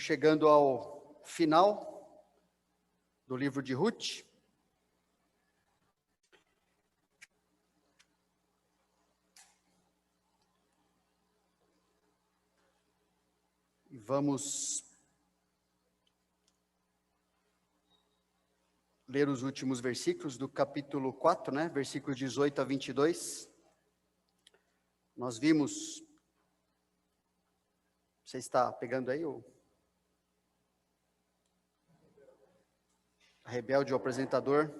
Estamos chegando ao final do livro de Ruth. E vamos ler os últimos versículos do capítulo 4, né? Versículos 18 a 22. Nós vimos... Você está pegando aí o... A rebelde, o apresentador.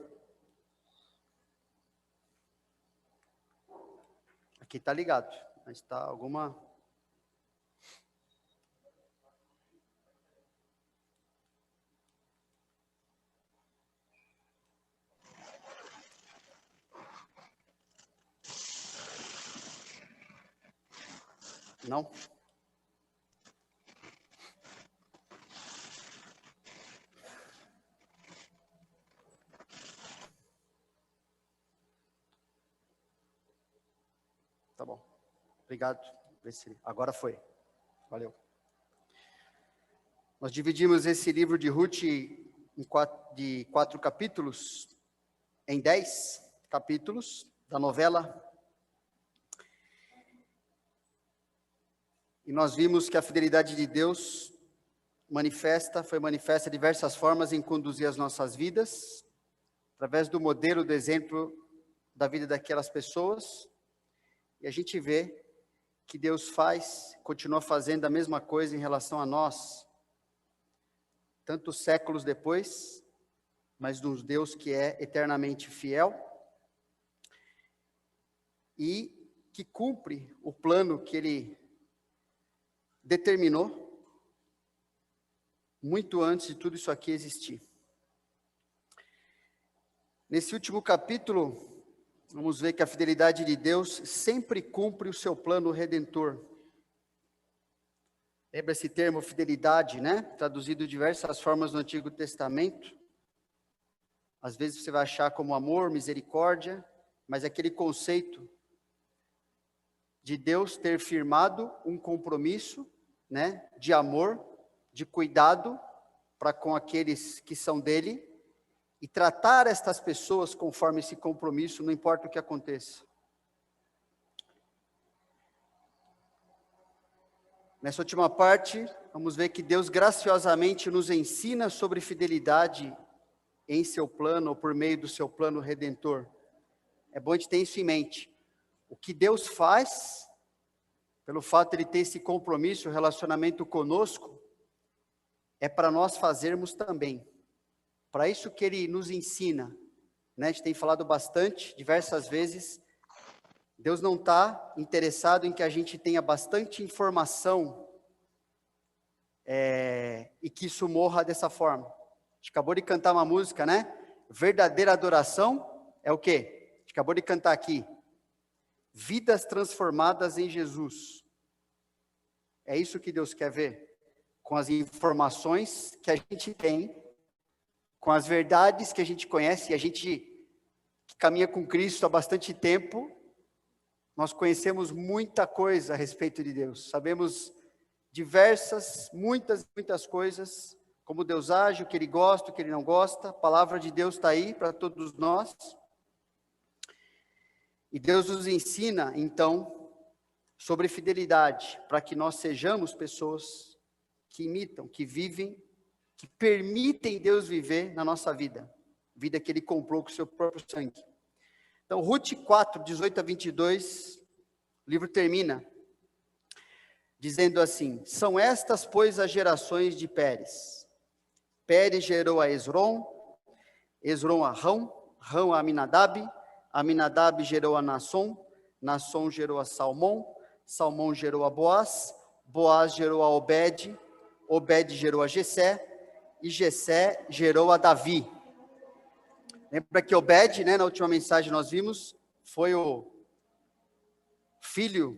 Aqui está ligado, mas está alguma... Não? Tá bom. Obrigado. Agora foi. Valeu. Nós dividimos esse livro de Ruth de 4 capítulos em 10 capítulos da novela. E nós vimos que a fidelidade de Deus foi manifesta de diversas formas em conduzir as nossas vidas, através do modelo, do exemplo da vida daquelas pessoas. E a gente vê que Deus continua fazendo a mesma coisa em relação a nós, tantos séculos depois, mas um Deus que é eternamente fiel e que cumpre o plano que Ele determinou muito antes de tudo isso aqui existir. Nesse último capítulo, vamos ver que a fidelidade de Deus sempre cumpre o seu plano redentor. Lembra esse termo fidelidade, né? Traduzido de diversas formas no Antigo Testamento. Às vezes você vai achar como amor, misericórdia, mas aquele conceito de Deus ter firmado um compromisso, né, de amor, de cuidado para com aqueles que são dele, e tratar estas pessoas conforme esse compromisso, não importa o que aconteça. Nessa última parte, vamos ver que Deus graciosamente nos ensina sobre fidelidade em seu plano, ou por meio do seu plano redentor. É bom a gente ter isso em mente. O que Deus faz, pelo fato de Ele ter esse compromisso, relacionamento conosco, é para nós fazermos também. Para isso que Ele nos ensina, né? A gente tem falado bastante, diversas vezes, Deus não está interessado em que a gente tenha bastante informação e que isso morra dessa forma. A gente acabou de cantar uma música, né? Verdadeira adoração é o quê? A gente acabou de cantar aqui. Vidas transformadas em Jesus. É isso que Deus quer ver. Com as informações que a gente tem, com as verdades que a gente conhece, e a gente que caminha com Cristo há bastante tempo, nós conhecemos muita coisa a respeito de Deus. Sabemos muitas coisas, como Deus age, o que Ele gosta, o que Ele não gosta. A palavra de Deus está aí para todos nós. E Deus nos ensina, então, sobre fidelidade, para que nós sejamos pessoas que imitam, que vivem, que permitem Deus viver na nossa vida. Vida que Ele comprou com o seu próprio sangue. Então, Ruth 4, 18 a 22, o livro termina dizendo assim: são estas, pois, as gerações de Pérez. Pérez gerou a Esrom, Esrom a Rão, Rão a Aminadab, Aminadab gerou a Nasson, Nasson gerou a Salmão, Salmão gerou a Boaz, Boaz gerou a Obed, Obed gerou a Jessé, e Jessé gerou a Davi. Lembra que Obed, né, na última mensagem nós vimos, foi o filho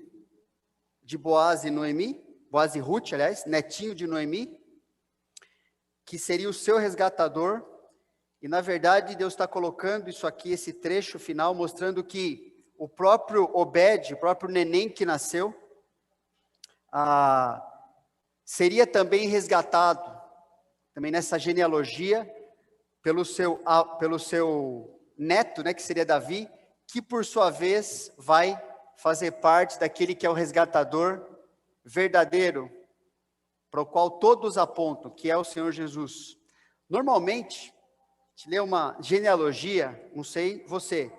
de Boaz e Noemi, Boaz e Ruth, aliás, netinho de Noemi, que seria o seu resgatador. E na verdade Deus está colocando isso aqui, esse trecho final, mostrando que o próprio Obed, o próprio neném que nasceu, seria também resgatado, também nessa genealogia, pelo seu neto, né, que seria Davi, que por sua vez vai fazer parte daquele que é o resgatador verdadeiro, para o qual todos apontam, que é o Senhor Jesus. Normalmente, se lê uma genealogia, não sei você,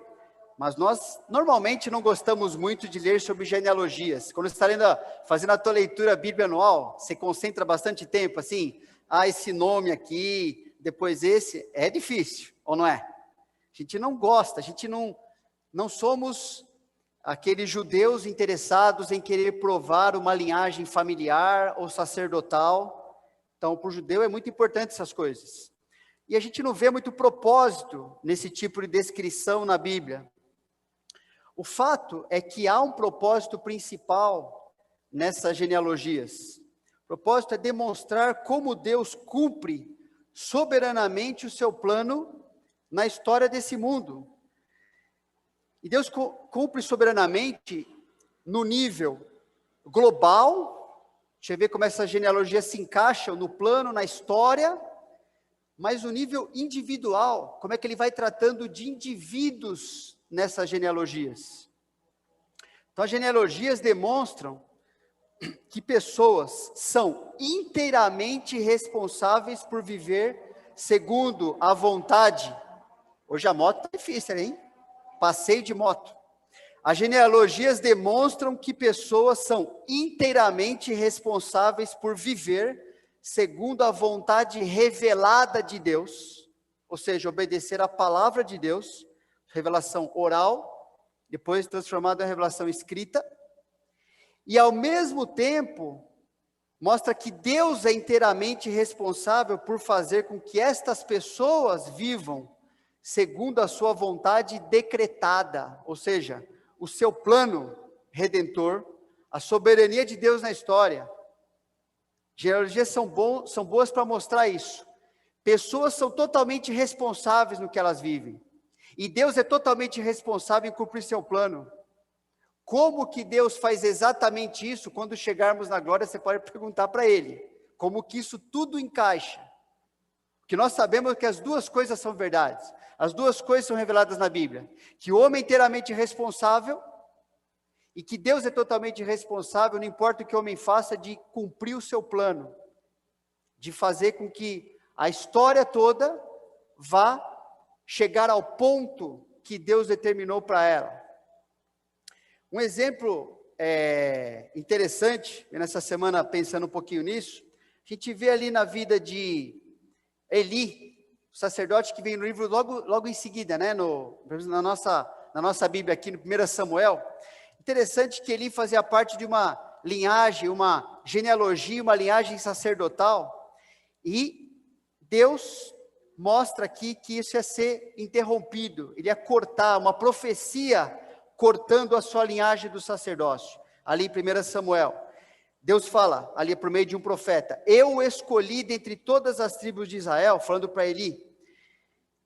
mas nós normalmente não gostamos muito de ler sobre genealogias. Quando você está fazendo a tua leitura bíblia anual, você concentra bastante tempo, assim, esse nome aqui, depois esse, é difícil, ou não é? A gente não gosta, a gente não somos aqueles judeus interessados em querer provar uma linhagem familiar ou sacerdotal. Então, para o judeu é muito importante essas coisas. E a gente não vê muito propósito nesse tipo de descrição na Bíblia. O fato é que há um propósito principal nessas genealogias. O propósito é demonstrar como Deus cumpre soberanamente o seu plano na história desse mundo. E Deus cumpre soberanamente no nível global. Deixa eu ver como essas genealogias se encaixam no plano, na história, mas no nível individual, como é que ele vai tratando de indivíduos nessas genealogias. Então, as genealogias demonstram que pessoas são inteiramente responsáveis por viver segundo a vontade. Hoje a moto está difícil, hein? Passeio de moto. As genealogias demonstram que pessoas são inteiramente responsáveis por viver segundo a vontade revelada de Deus, ou seja, obedecer à palavra de Deus, revelação oral, depois transformada em revelação escrita, e ao mesmo tempo mostra que Deus é inteiramente responsável por fazer com que estas pessoas vivam segundo a sua vontade decretada, ou seja, o seu plano redentor, a soberania de Deus na história. Genealogias são boas para mostrar isso. Pessoas são totalmente responsáveis no que elas vivem. E Deus é totalmente responsável em cumprir seu plano. Como que Deus faz exatamente isso? Quando chegarmos na glória, você pode perguntar para Ele. Como que isso tudo encaixa? Porque nós sabemos que as duas coisas são verdades. As duas coisas são reveladas na Bíblia. Que o homem é inteiramente responsável e que Deus é totalmente responsável, não importa o que o homem faça, de cumprir o seu plano. De fazer com que a história toda vá chegar ao ponto que Deus determinou para ela. Um exemplo interessante, nessa semana pensando um pouquinho nisso, a gente vê ali na vida de Eli, o sacerdote que vem no livro logo em seguida, né, na nossa Bíblia aqui no 1 Samuel. Interessante que Eli fazia parte de uma linhagem, uma genealogia, uma linhagem sacerdotal, e Deus mostra aqui que isso ia ser interrompido, ele ia cortar, uma profecia cortando a sua linhagem do sacerdócio, ali em 1 Samuel. Deus fala, ali por meio de um profeta, eu o escolhi dentre todas as tribos de Israel, falando para Eli,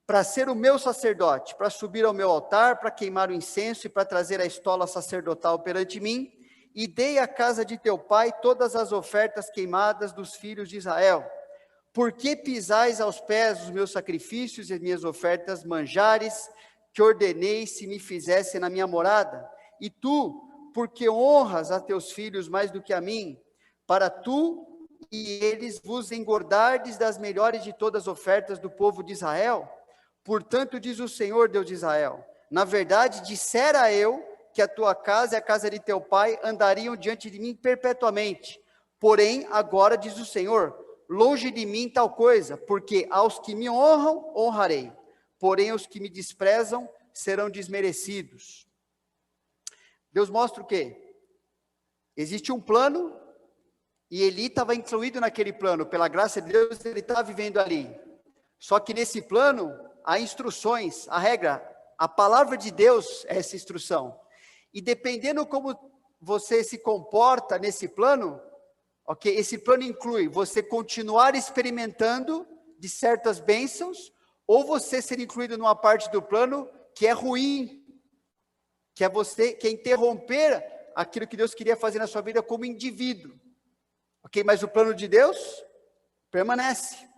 para ser o meu sacerdote, para subir ao meu altar, para queimar o incenso e para trazer a estola sacerdotal perante mim, e dei à casa de teu pai todas as ofertas queimadas dos filhos de Israel. Por que pisais aos pés os meus sacrifícios e as minhas ofertas manjares, que ordenei se me fizessem na minha morada? E tu, porque honras a teus filhos mais do que a mim, para tu e eles vos engordardes das melhores de todas as ofertas do povo de Israel? Portanto, diz o Senhor, Deus de Israel, na verdade, dissera eu que a tua casa e a casa de teu pai andariam diante de mim perpetuamente. Porém, agora, diz o Senhor, longe de mim tal coisa, porque aos que me honram, honrarei. Porém, os que me desprezam serão desmerecidos. Deus mostra o quê? Existe um plano, e Eli estava incluído naquele plano, pela graça de Deus, ele estava vivendo ali. Só que nesse plano, há instruções, a regra, a palavra de Deus é essa instrução. E dependendo como você se comporta nesse plano, ok? Esse plano inclui você continuar experimentando de certas bênçãos, ou você ser incluído numa parte do plano que é ruim, que é interromper aquilo que Deus queria fazer na sua vida como indivíduo. Ok? Mas o plano de Deus permanece.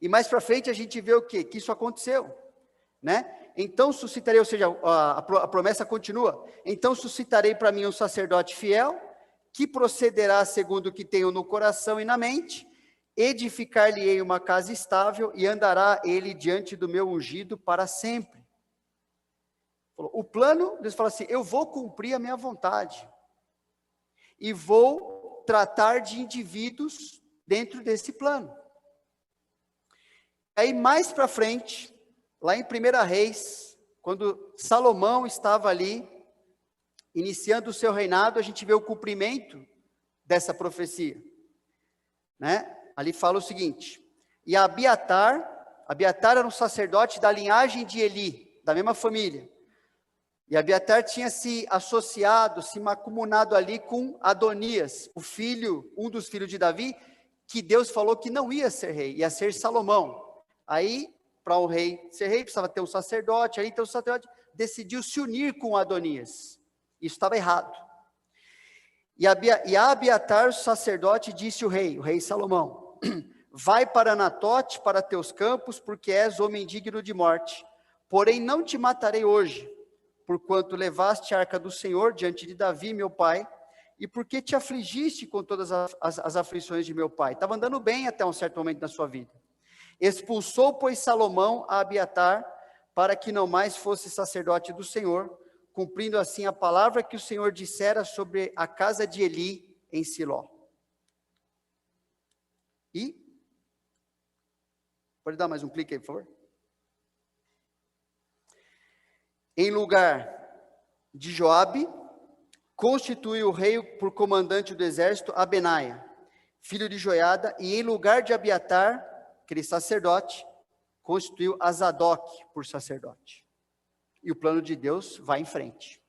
E mais para frente a gente vê o quê? Que isso aconteceu, né? Então suscitarei, ou seja, a promessa continua. Então suscitarei para mim um sacerdote fiel, que procederá segundo o que tenho no coração e na mente, edificar-lhe-ei uma casa estável, e andará ele diante do meu ungido para sempre. O plano, Deus fala assim, eu vou cumprir a minha vontade, e vou tratar de indivíduos dentro desse plano. Aí mais para frente, lá em 1 Reis, quando Salomão estava ali, iniciando o seu reinado, a gente vê o cumprimento dessa profecia, né? Ali fala o seguinte, e Abiatar era um sacerdote da linhagem de Eli, da mesma família, e Abiatar tinha se associado, se macumunado ali com Adonias, um dos filhos de Davi, que Deus falou que não ia ser rei, ia ser Salomão. Aí, para o rei ser rei, precisava ter um sacerdote, aí então o sacerdote decidiu se unir com Adonias. Isso estava errado. E a Abiatar, o sacerdote, disse o rei Salomão, vai para Anatote, para teus campos, porque és homem digno de morte. Porém, não te matarei hoje, porquanto levaste a arca do Senhor diante de Davi, meu pai, e porque te afligiste com todas as aflições de meu pai. Estava andando bem até um certo momento na sua vida. Expulsou, pois, Salomão a Abiatar, para que não mais fosse sacerdote do Senhor, cumprindo assim a palavra que o Senhor dissera sobre a casa de Eli em Siló. E, pode dar mais um clique aí, por favor? Em lugar de Joabe, constitui o rei por comandante do exército Abenaia, filho de Joiada, e em lugar de Abiatar, aquele sacerdote, constituiu a Zadok por sacerdote. E o plano de Deus vai em frente.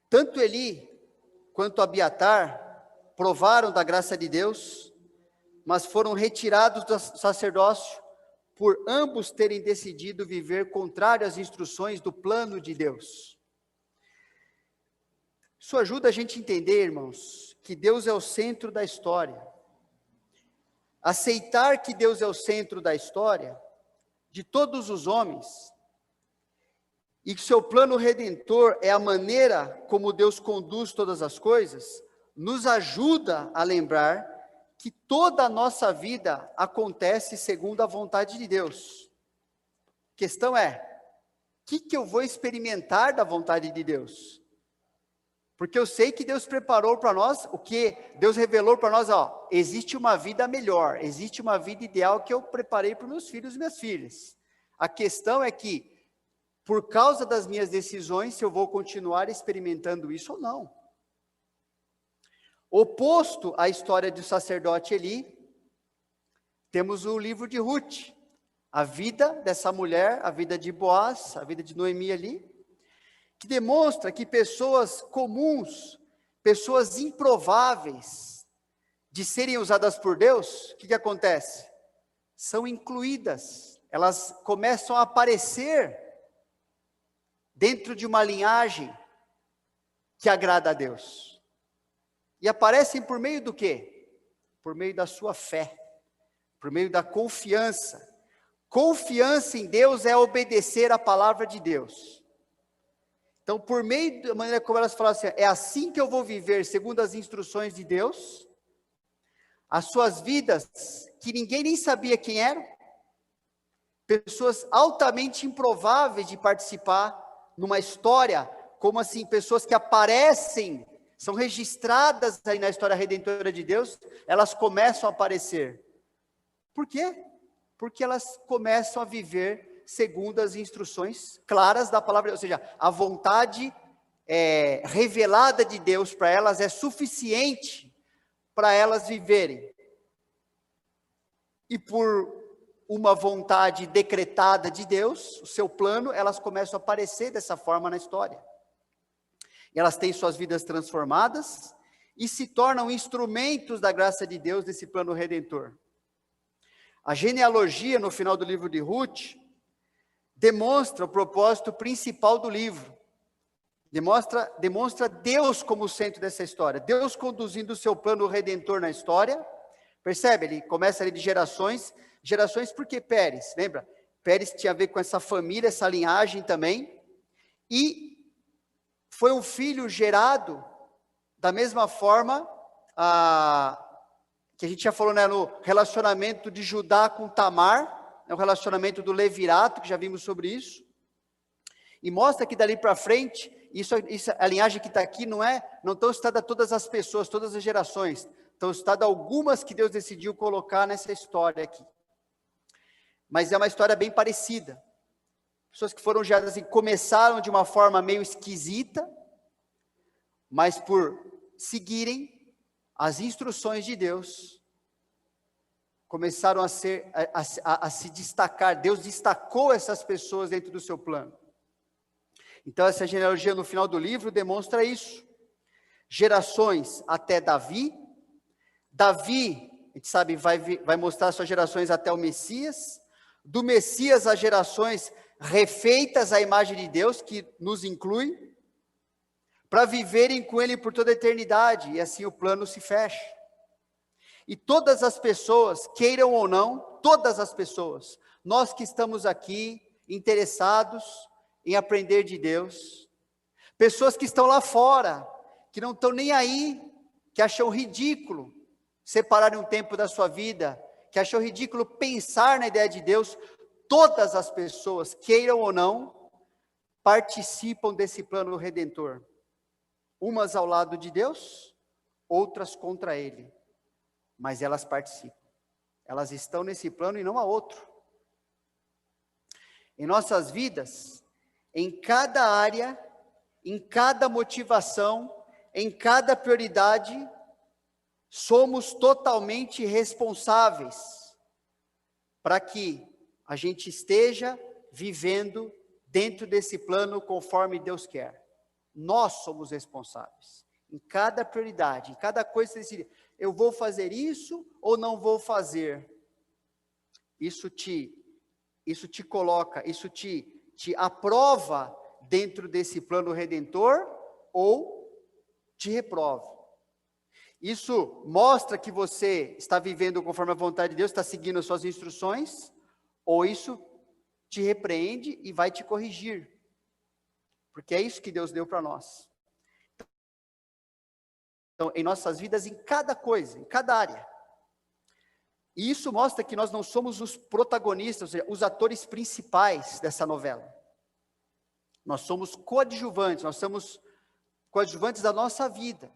Tanto Eli quanto Abiatar provaram da graça de Deus, mas foram retirados do sacerdócio por ambos terem decidido viver contrário às instruções do plano de Deus. Isso ajuda a gente a entender, irmãos, que Deus é o centro da história. Aceitar que Deus é o centro da história, de todos os homens, e que seu plano redentor é a maneira como Deus conduz todas as coisas, nos ajuda a lembrar que toda a nossa vida acontece segundo a vontade de Deus. A questão é, o que eu vou experimentar da vontade de Deus? Porque eu sei que Deus preparou para nós, o que Deus revelou para nós, existe uma vida melhor, existe uma vida ideal que eu preparei para os meus filhos e minhas filhas. A questão é que, por causa das minhas decisões, se eu vou continuar experimentando isso ou não. Oposto à história do sacerdote Eli, temos o livro de Ruth, a vida dessa mulher, a vida de Boaz, a vida de Noemi ali, que demonstra que pessoas comuns, pessoas improváveis de serem usadas por Deus, o que acontece? São incluídas, elas começam a aparecer dentro de uma linhagem que agrada a Deus. E aparecem por meio do quê? Por meio da sua fé, por meio da confiança. Confiança em Deus é obedecer a palavra de Deus. Então, por meio da maneira como elas falam assim, é assim que eu vou viver segundo as instruções de Deus, as suas vidas, que ninguém nem sabia quem eram, pessoas altamente improváveis de participar numa história, como assim, pessoas que aparecem, são registradas aí na história redentora de Deus, elas começam a aparecer. Por quê? Porque elas começam a viver segundo as instruções claras da palavra, ou seja, a vontade revelada de Deus para elas é suficiente para elas viverem. E por uma vontade decretada de Deus, o seu plano, elas começam a aparecer dessa forma na história. E elas têm suas vidas transformadas e se tornam instrumentos da graça de Deus nesse plano redentor. A genealogia no final do livro de Ruth demonstra o propósito principal do livro, Demonstra Deus como o centro dessa história. Deus conduzindo o seu plano redentor na história. Percebe? Ele começa ali de gerações. Gerações porque Pérez, lembra? Pérez tinha a ver com essa família, essa linhagem também. E foi um filho gerado da mesma forma que a gente já falou, né, no relacionamento de Judá com Tamar, o relacionamento do levirato, que já vimos sobre isso. E mostra que dali para frente, a linhagem que está aqui não estão citadas todas as pessoas, todas as gerações. Estão citadas algumas que Deus decidiu colocar nessa história aqui. Mas é uma história bem parecida. Pessoas que foram geradas e começaram de uma forma meio esquisita, mas por seguirem as instruções de Deus, começaram a se destacar. Deus destacou essas pessoas dentro do seu plano. Então essa genealogia no final do livro demonstra isso. Gerações até Davi. Davi, a gente sabe, vai mostrar suas gerações até o Messias. Do Messias as gerações refeitas à imagem de Deus, que nos inclui, para viverem com Ele por toda a eternidade, e assim o plano se fecha. E todas as pessoas, queiram ou não, todas as pessoas, nós que estamos aqui, interessados em aprender de Deus, pessoas que estão lá fora, que não estão nem aí, que acham ridículo separarem um tempo da sua vida, que acham ridículo pensar na ideia de Deus, todas as pessoas, queiram ou não, participam desse plano redentor. Umas ao lado de Deus, outras contra Ele. Mas elas participam. Elas estão nesse plano e não há outro. Em nossas vidas, em cada área, em cada motivação, em cada prioridade, somos totalmente responsáveis para que a gente esteja vivendo dentro desse plano conforme Deus quer. Nós somos responsáveis. Em cada prioridade, em cada coisa, decidir, eu vou fazer isso ou não vou fazer. Isso te coloca, isso te aprova dentro desse plano redentor ou te reprova. Isso mostra que você está vivendo conforme a vontade de Deus, está seguindo as suas instruções, ou isso te repreende e vai te corrigir. Porque é isso que Deus deu para nós. Então, em nossas vidas, em cada coisa, em cada área. E isso mostra que nós não somos os protagonistas, ou seja, os atores principais dessa novela. Nós somos coadjuvantes, nós somos coadjuvantes da nossa vida.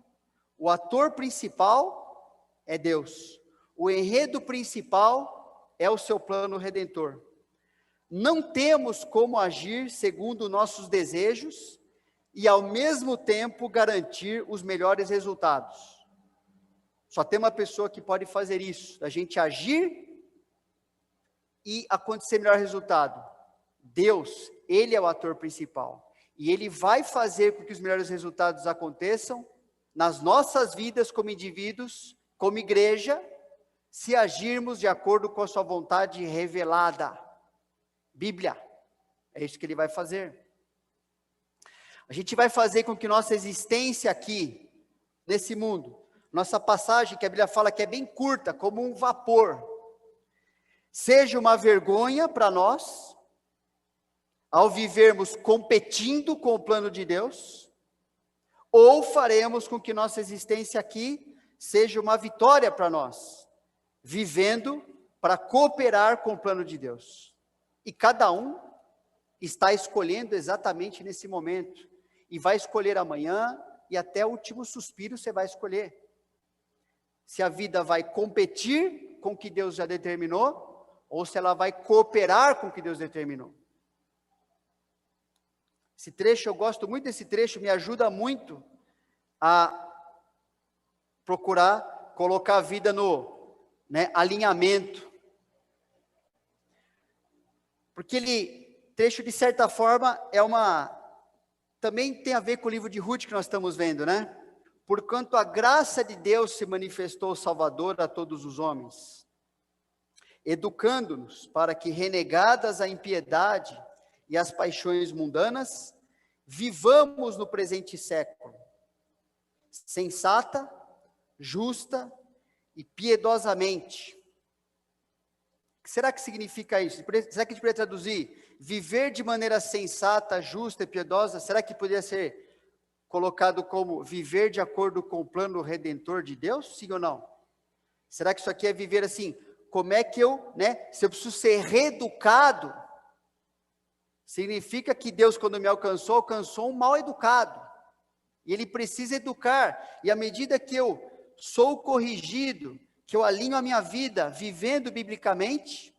O ator principal é Deus. O enredo principal é o seu plano redentor. Não temos como agir segundo nossos desejos e ao mesmo tempo garantir os melhores resultados. Só tem uma pessoa que pode fazer isso, a gente agir e acontecer melhor resultado. Deus, Ele é o ator principal. E Ele vai fazer com que os melhores resultados aconteçam nas nossas vidas como indivíduos, como igreja, se agirmos de acordo com a sua vontade revelada. Bíblia, é isso que Ele vai fazer. A gente vai fazer com que nossa existência aqui, nesse mundo, nossa passagem, que a Bíblia fala que é bem curta, como um vapor, seja uma vergonha para nós, ao vivermos competindo com o plano de Deus, ou faremos com que nossa existência aqui seja uma vitória para nós, vivendo para cooperar com o plano de Deus. E cada um está escolhendo exatamente nesse momento, e vai escolher amanhã, e até o último suspiro você vai escolher. Se a vida vai competir com o que Deus já determinou, ou se ela vai cooperar com o que Deus determinou. Esse trecho, eu gosto muito desse trecho, me ajuda muito a procurar colocar a vida no alinhamento. Porque trecho de certa forma também tem a ver com o livro de Ruth que nós estamos vendo, né? Porquanto a graça de Deus se manifestou salvadora a todos os homens, educando-nos para que, renegadas a impiedade e as paixões mundanas, vivamos no presente século, sensata, justa e piedosamente. O que será que significa isso? Será que a gente poderia traduzir viver de maneira sensata, justa e piedosa? Será que poderia ser colocado como viver de acordo com o plano redentor de Deus? Sim ou não? Será que isso aqui é viver assim? Como é que se eu preciso ser reeducado, significa que Deus, quando me alcançou um mal educado. E Ele precisa educar. E à medida que eu sou corrigido, que eu alinho a minha vida vivendo biblicamente,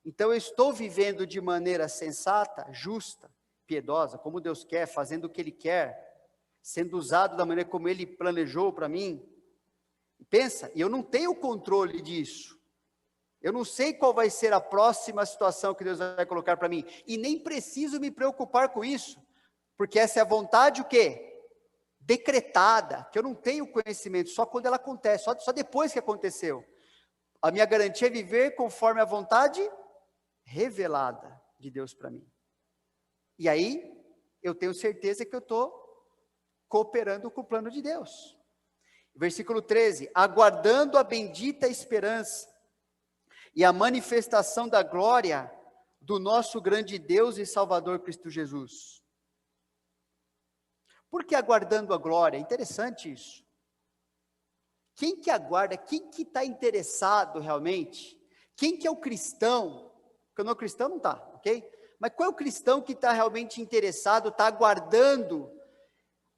então eu estou vivendo de maneira sensata, justa, piedosa, como Deus quer, fazendo o que Ele quer, sendo usado da maneira como Ele planejou para mim. Pensa, e eu não tenho controle disso. Eu não sei qual vai ser a próxima situação que Deus vai colocar para mim. E nem preciso me preocupar com isso. Porque essa é a vontade o quê? Decretada, que eu não tenho conhecimento, só quando ela acontece, só depois que aconteceu. A minha garantia é viver conforme a vontade revelada de Deus para mim. E aí, eu tenho certeza que eu estou cooperando com o plano de Deus. Versículo 13, aguardando a bendita esperança e a manifestação da glória do nosso grande Deus e Salvador Cristo Jesus. Por que aguardando a glória? É interessante isso. Quem que aguarda? Quem que está interessado realmente? Quem que é o cristão? Porque o não cristão não está, ok? Mas qual é o cristão que está realmente interessado, está aguardando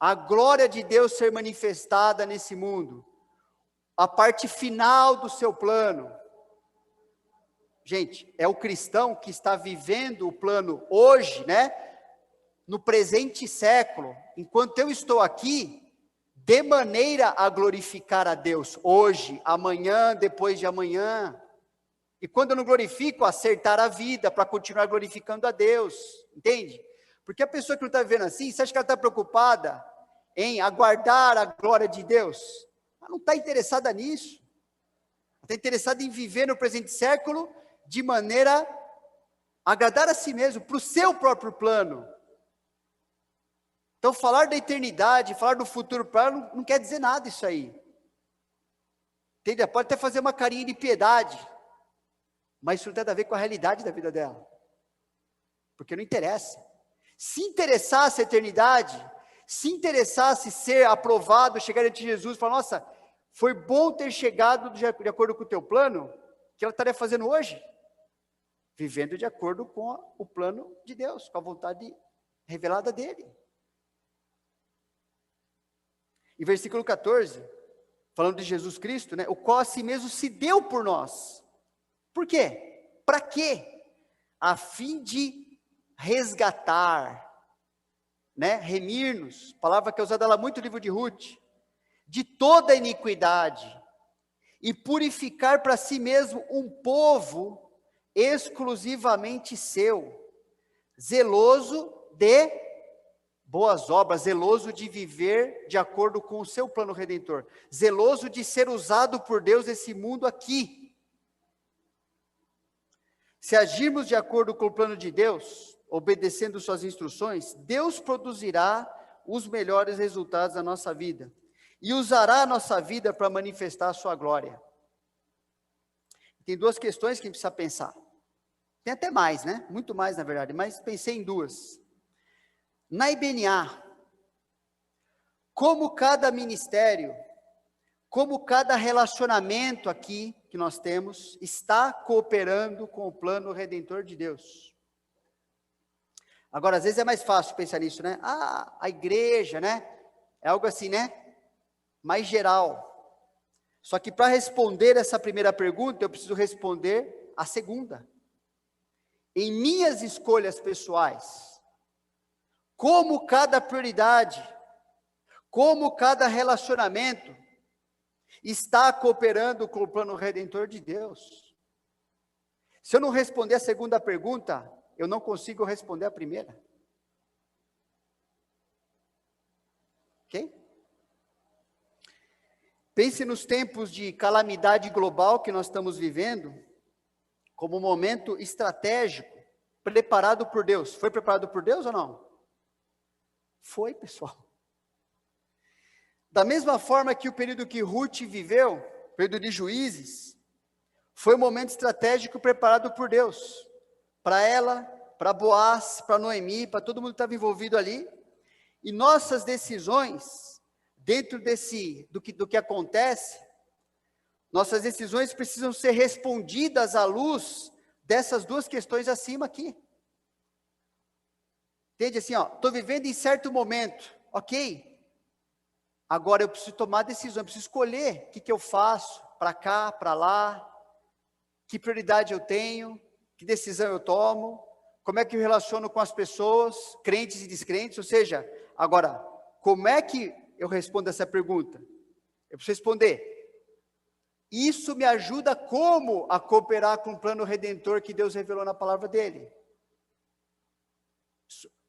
a glória de Deus ser manifestada nesse mundo? A parte final do seu plano. Gente, é o cristão que está vivendo o plano hoje, no presente século, enquanto eu estou aqui, de maneira a glorificar a Deus, hoje, amanhã, depois de amanhã. E quando eu não glorifico, acertar a vida, para continuar glorificando a Deus, entende? Porque a pessoa que não está vivendo assim, você acha que ela está preocupada em aguardar a glória de Deus? Ela não está interessada nisso. Ela está interessada em viver no presente século, de maneira a agradar a si mesmo, para o seu próprio plano. Então, falar da eternidade, falar do futuro para ela, não quer dizer nada isso aí. Entende? Pode até fazer uma carinha de piedade, mas isso não tem nada a ver com a realidade da vida dela. Porque não interessa. Se interessasse a eternidade, se interessasse ser aprovado, chegar diante de Jesus e falar, nossa, foi bom ter chegado de acordo com o teu plano, o que ela estaria fazendo hoje? Vivendo de acordo com o plano de Deus, com a vontade revelada dele. E versículo 14, falando de Jesus Cristo, o qual a si mesmo se deu por nós. Por quê? Para quê? A fim de resgatar, remir-nos, palavra que é usada lá muito no livro de Ruth, de toda a iniquidade, e purificar para si mesmo um povo exclusivamente seu, zeloso de boas obras, zeloso de viver de acordo com o seu plano redentor, zeloso de ser usado por Deus nesse mundo aqui. Se agirmos de acordo com o plano de Deus, obedecendo suas instruções, Deus produzirá os melhores resultados da nossa vida e usará a nossa vida para manifestar a sua glória. Tem duas questões que a gente precisa pensar. Tem até mais, muito mais na verdade, mas pensei em duas. Na IBNA, como cada ministério, como cada relacionamento aqui que nós temos, está cooperando com o plano redentor de Deus. Agora, às vezes é mais fácil pensar nisso, a igreja, é algo assim, mais geral. Só que para responder essa primeira pergunta, eu preciso responder a segunda. Em minhas escolhas pessoais, como cada prioridade, como cada relacionamento está cooperando com o plano redentor de Deus. Se eu não responder a segunda pergunta, eu não consigo responder a primeira. Ok? Pense nos tempos de calamidade global que nós estamos vivendo, como um momento estratégico, preparado por Deus. Foi preparado por Deus ou não? Foi, pessoal. Da mesma forma que o período que Ruth viveu, o período de Juízes, foi um momento estratégico preparado por Deus, para ela, para Boaz, para Noemi, para todo mundo que estava envolvido ali. E nossas decisões, dentro do que acontece, nossas decisões precisam ser respondidas à luz dessas duas questões acima aqui. Entende assim, estou vivendo em certo momento, ok. Agora eu preciso tomar decisão, eu preciso escolher o que eu faço, para cá, para lá, que prioridade eu tenho, que decisão eu tomo, como é que eu relaciono com as pessoas, crentes e descrentes, ou seja, agora, como é que eu respondo essa pergunta? Eu preciso responder. Isso me ajuda como a cooperar com o plano redentor que Deus revelou na palavra dele?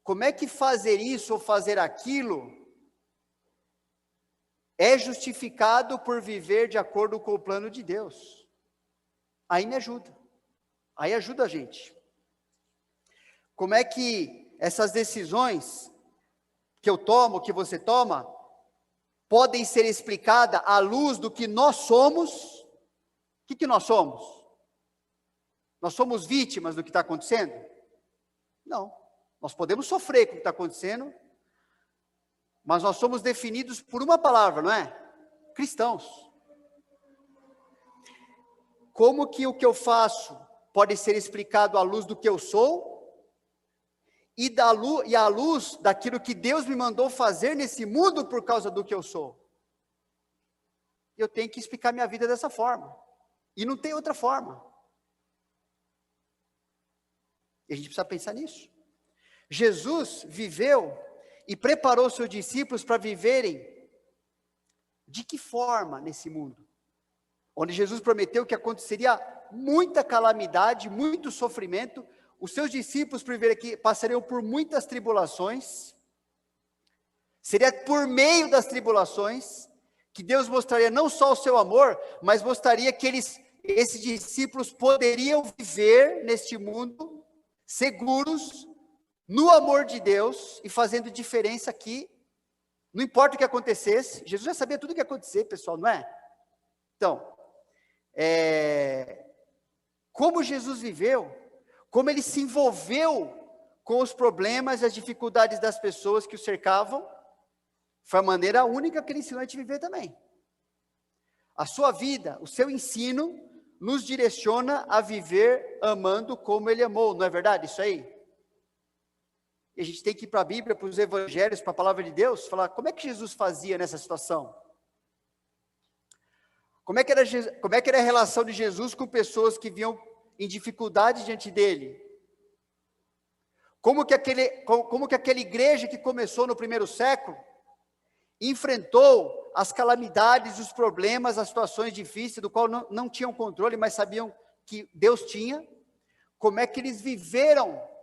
Como é que fazer isso ou fazer aquilo é justificado por viver de acordo com o plano de Deus? Aí me ajuda. Aí ajuda a gente. Como é que essas decisões que eu tomo, que você toma, podem ser explicadas à luz do que nós somos? O que nós somos? Nós somos vítimas do que está acontecendo? Não. Nós podemos sofrer com o que está acontecendo, mas nós somos definidos por uma palavra, não é? Cristãos. Como que o que eu faço pode ser explicado à luz do que eu sou? E à luz daquilo que Deus me mandou fazer nesse mundo por causa do que eu sou? Eu tenho que explicar minha vida dessa forma. E não tem outra forma. E a gente precisa pensar nisso. Jesus viveu e preparou seus discípulos para viverem de que forma nesse mundo? Onde Jesus prometeu que aconteceria muita calamidade, muito sofrimento, os seus discípulos passariam por muitas tribulações, seria por meio das tribulações que Deus mostraria não só o seu amor, mas mostraria que esses discípulos poderiam viver neste mundo seguros, no amor de Deus e fazendo diferença aqui, não importa o que acontecesse. Jesus já sabia tudo o que ia acontecer, pessoal, não é? Então, como Jesus viveu, como ele se envolveu com os problemas e as dificuldades das pessoas que o cercavam, foi a maneira única que ele ensinou a gente viver também. A sua vida, o seu ensino, nos direciona a viver amando como ele amou, não é verdade isso aí? E a gente tem que ir para a Bíblia, para os evangelhos, para a palavra de Deus, falar como é que Jesus fazia nessa situação? Como é que era a relação de Jesus com pessoas que vinham em dificuldade diante dele? Como que aquela igreja que começou no primeiro século enfrentou as calamidades, os problemas, as situações difíceis, do qual não tinham controle, mas sabiam que Deus tinha? Como é que eles viveram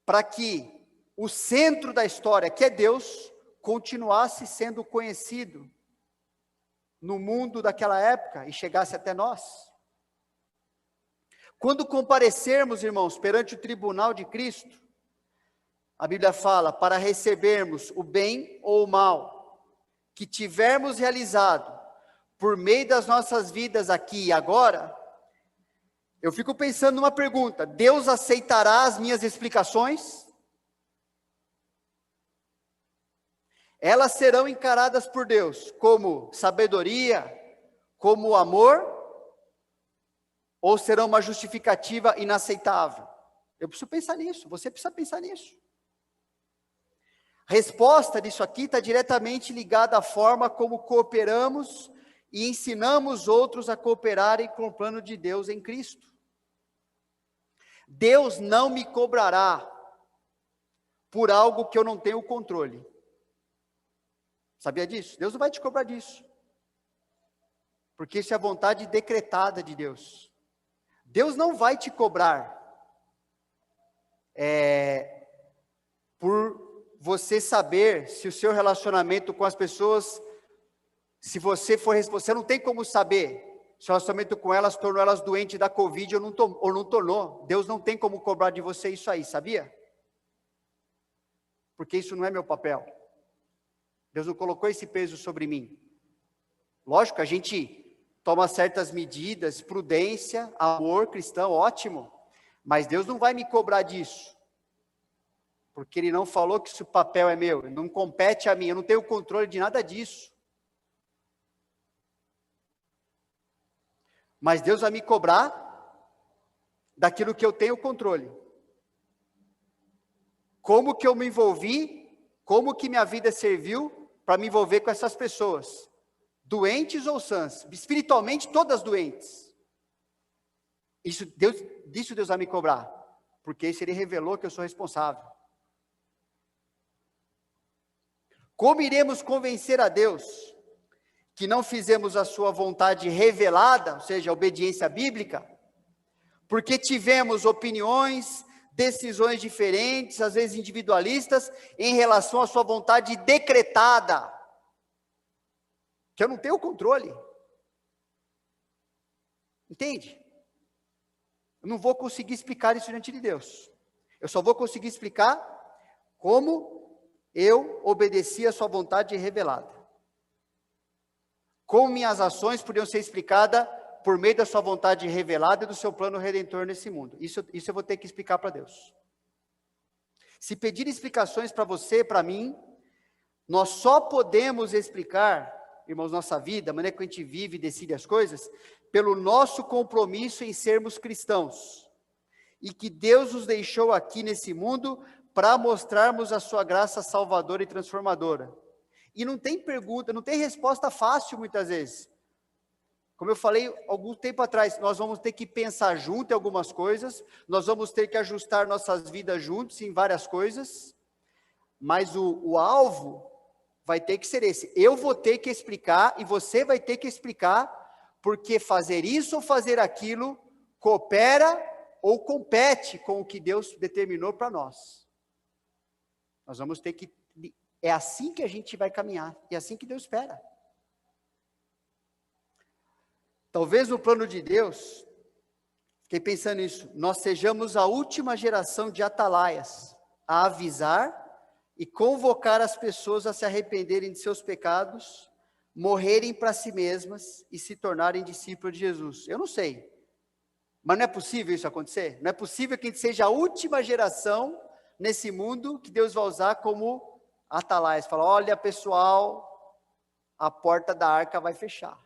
para que o centro da história, que é Deus, continuasse sendo conhecido no mundo daquela época e chegasse até nós? Quando comparecermos, irmãos, perante o tribunal de Cristo, a Bíblia fala, para recebermos o bem ou o mal que tivermos realizado por meio das nossas vidas aqui e agora, eu fico pensando numa pergunta: Deus aceitará as minhas explicações? Elas serão encaradas por Deus como sabedoria, como amor, ou serão uma justificativa inaceitável? Eu preciso pensar nisso, você precisa pensar nisso. A resposta disso aqui está diretamente ligada à forma como cooperamos e ensinamos outros a cooperarem com o plano de Deus em Cristo. Deus não me cobrará por algo que eu não tenho controle. Sabia disso? Deus não vai te cobrar disso. Porque isso é a vontade decretada de Deus. Deus não vai te cobrar por você saber se o seu relacionamento com as pessoas, se você não tem como saber se o relacionamento com elas tornou elas doentes da Covid ou não tornou. Deus não tem como cobrar de você isso aí, sabia? porque isso não é meu papel. Deus não colocou esse peso sobre mim. Lógico, a gente toma certas medidas, prudência, amor cristão, ótimo, mas Deus não vai me cobrar disso, porque Ele não falou que esse papel é meu, não compete a mim, eu não tenho controle de nada disso. Mas Deus vai me cobrar daquilo que eu tenho controle. Como que eu me envolvi, como que minha vida serviu para me envolver com essas pessoas, doentes ou sãs, espiritualmente todas doentes. Disso Deus vai me cobrar, porque isso Ele revelou que eu sou responsável. Como iremos convencer a Deus que não fizemos a sua vontade revelada, ou seja, a obediência bíblica, porque tivemos opiniões, decisões diferentes, às vezes individualistas, em relação à sua vontade decretada, que eu não tenho controle. Entende? Eu não vou conseguir explicar isso diante de Deus. Eu só vou conseguir explicar como eu obedeci a sua vontade revelada. Como minhas ações podiam ser explicadas por meio da sua vontade revelada e do seu plano redentor nesse mundo. Isso eu vou ter que explicar para Deus. Se pedir explicações para você, para mim, nós só podemos explicar, irmãos, nossa vida, a maneira que a gente vive e decide as coisas, pelo nosso compromisso em sermos cristãos. E que Deus nos deixou aqui nesse mundo para mostrarmos a sua graça salvadora e transformadora. E não tem pergunta, não tem resposta fácil muitas vezes. Como eu falei algum tempo atrás, nós vamos ter que pensar junto em algumas coisas, nós vamos ter que ajustar nossas vidas juntos em várias coisas, mas o alvo vai ter que ser esse. Eu vou ter que explicar e você vai ter que explicar, porque fazer isso ou fazer aquilo coopera ou compete com o que Deus determinou para nós. Nós vamos ter que... É assim que a gente vai caminhar, e é assim que Deus espera. Talvez no plano de Deus, fiquei pensando nisso, nós sejamos a última geração de atalaias, a avisar e convocar as pessoas a se arrependerem de seus pecados, morrerem para si mesmas e se tornarem discípulos de Jesus. Eu não sei, mas não é possível isso acontecer? Não é possível que a gente seja a última geração nesse mundo que Deus vai usar como atalaias, fala, olha pessoal, a porta da arca vai fechar.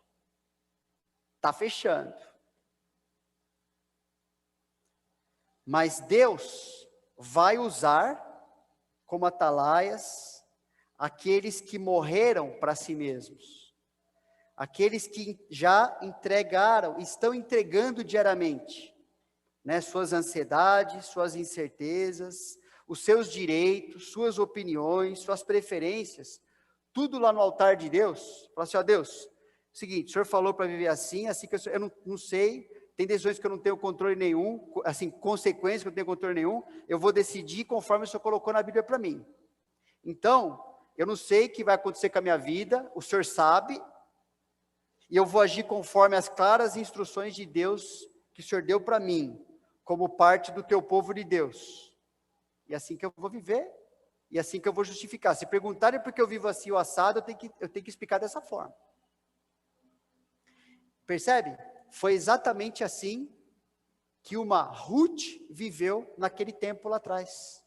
Está fechando. Mas Deus vai usar como atalaias aqueles que morreram para si mesmos. Aqueles que já entregaram, estão entregando diariamente, né, suas ansiedades, suas incertezas, os seus direitos, suas opiniões, suas preferências, tudo lá no altar de Deus. Fala assim, ó Deus, seguinte, o Senhor falou para viver assim que eu não sei, tem decisões que eu não tenho controle nenhum, assim, consequências que eu não tenho controle nenhum, eu vou decidir conforme o Senhor colocou na Bíblia para mim. Então, eu não sei o que vai acontecer com a minha vida, o Senhor sabe, e eu vou agir conforme as claras instruções de Deus que o Senhor deu para mim, como parte do teu povo de Deus. E assim que eu vou viver, e assim que eu vou justificar. Se perguntarem por que eu vivo assim o assado, eu tenho que explicar dessa forma. Percebe? Foi exatamente assim que uma Ruth viveu naquele tempo lá atrás.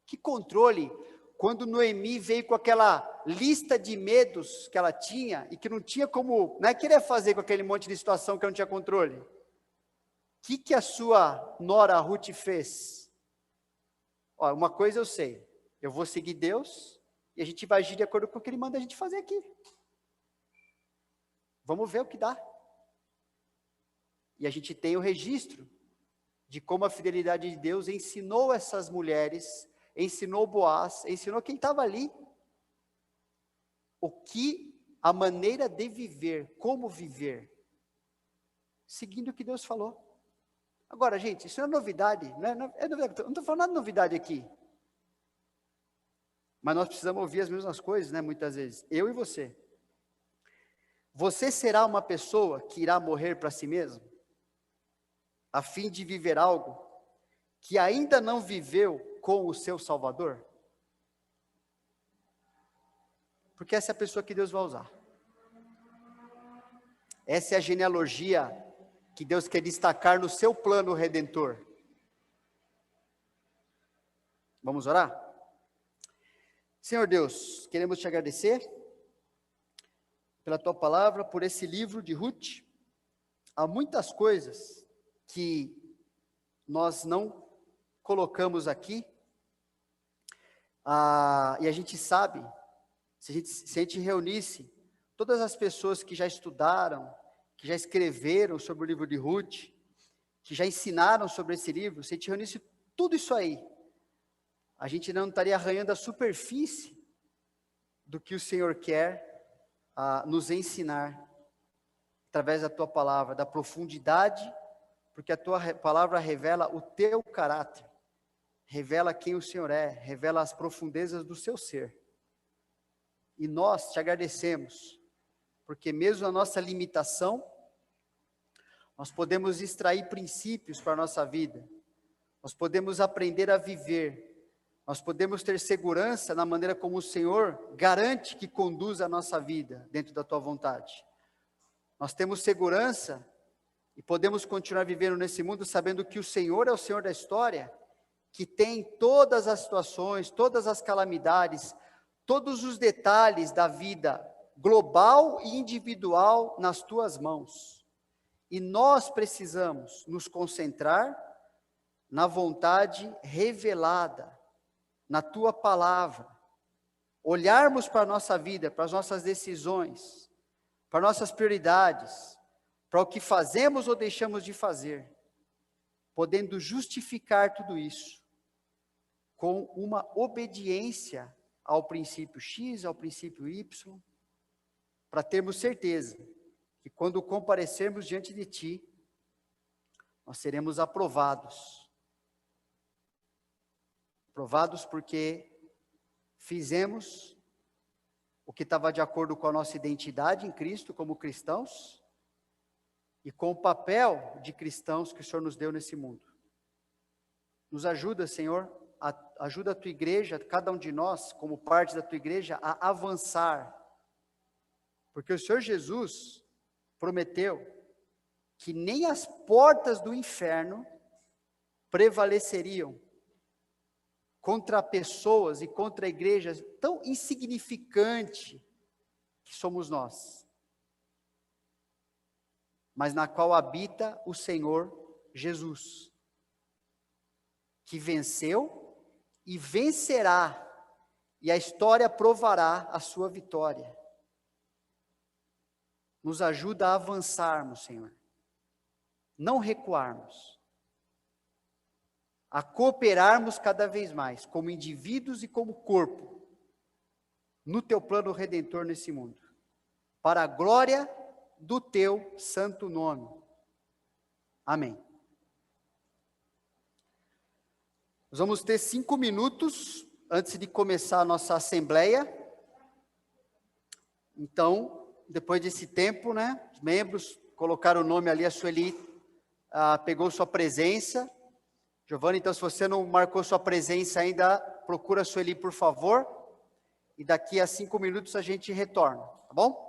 Que controle, quando Noemi veio com aquela lista de medos que ela tinha, e que não tinha como, não é querer fazer com aquele monte de situação que não tinha controle. O que a sua nora Ruth fez? Ó, uma coisa eu sei, eu vou seguir Deus, e a gente vai agir de acordo com o que Ele manda a gente fazer aqui. Vamos ver o que dá. E a gente tem o registro de como a fidelidade de Deus ensinou essas mulheres, ensinou Boaz, ensinou quem estava ali, a maneira de viver, como viver, seguindo o que Deus falou. Agora, gente, isso não é novidade, não é novidade, eu não estou falando nada de novidade aqui. Mas nós precisamos ouvir as mesmas coisas, né, muitas vezes, eu e você. Você será uma pessoa que irá morrer para si mesmo, a fim de viver algo que ainda não viveu com o seu Salvador? porque essa é a pessoa que Deus vai usar. Essa é a genealogia que Deus quer destacar no seu plano redentor. Vamos orar? Senhor Deus, queremos te agradecer pela tua palavra, por esse livro de Ruth. Há muitas coisas que nós não colocamos aqui, e a gente sabe, se a gente reunisse todas as pessoas que já estudaram, que já escreveram sobre o livro de Ruth, que já ensinaram sobre esse livro, se a gente reunisse tudo isso aí, a gente não estaria arranhando a superfície do que o Senhor quer nos ensinar, através da tua palavra, da profundidade, porque a tua palavra revela o teu caráter, revela quem o Senhor é, revela as profundezas do seu ser. E nós te agradecemos, porque mesmo a nossa limitação, nós podemos extrair princípios para a nossa vida, nós podemos aprender a viver, nós podemos ter segurança na maneira como o Senhor garante que conduz a nossa vida dentro da tua vontade. Nós temos segurança e podemos continuar vivendo nesse mundo sabendo que o Senhor é o Senhor da história, que tem todas as situações, todas as calamidades, todos os detalhes da vida global e individual nas tuas mãos. E nós precisamos nos concentrar na vontade revelada, na tua palavra, olharmos para a nossa vida, para as nossas decisões, para nossas prioridades, para o que fazemos ou deixamos de fazer, podendo justificar tudo isso com uma obediência ao princípio X, ao princípio Y, para termos certeza que quando comparecermos diante de Ti, nós seremos aprovados. Aprovados porque fizemos o que estava de acordo com a nossa identidade em Cristo como cristãos e com o papel de cristãos que o Senhor nos deu nesse mundo. Nos ajuda, Senhor, ajuda a Tua igreja, cada um de nós, como parte da Tua igreja, a avançar. Porque o Senhor Jesus prometeu que nem as portas do inferno prevaleceriam contra pessoas e contra igrejas tão insignificante que somos nós, mas na qual habita o Senhor Jesus, que venceu e vencerá, e a história provará a sua vitória. Nos ajuda a avançarmos, Senhor, não recuarmos, a cooperarmos cada vez mais, como indivíduos e como corpo, no Teu plano redentor nesse mundo, para a glória do Teu santo nome. Amém. Nós vamos ter 5 minutos antes de começar a nossa assembleia. Então, depois desse tempo, né, os membros colocaram o nome ali, a Sueli pegou sua presença. Giovanni, então se você não marcou sua presença ainda, procura a Sueli, por favor. E daqui a 5 minutos a gente retorna, tá bom?